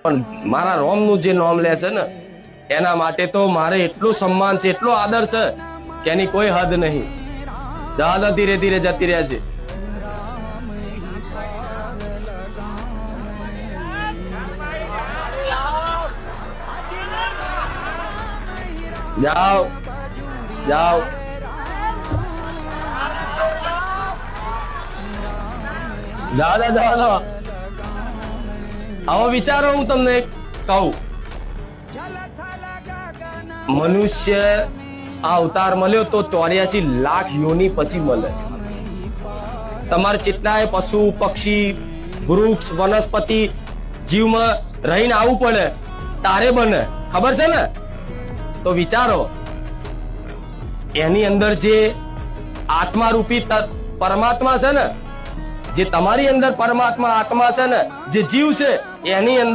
પણ મારા રોમનું જે નામ લે છે ને એના માટે તો મારે એટલું સન્માન છે, એટલો આદર છે કે એની કોઈ હદ નહીં. દાદા ધીરે ધીરે જતી રહ્યા છે. જાઓ જાઓ. દાદા દાદા આવો વિચારો. હું તમને કહું, મનુષ્ય આ અવતાર મળ્યો તો 84 લાખ યોની પછી મળે. તમારે જેટલાય પશુ પક્ષી વૃક્ષ વનસ્પતિ જીવમાં રહીને આવવું પડે તારે બને, ખબર છે ને? તો વિચારો, એની અંદર જે આત્મા રૂપી પરમાત્મા છે ને, જે તમારી અંદર પરમાત્મા આત્મા છે ને, જે જીવ છે એની અંદર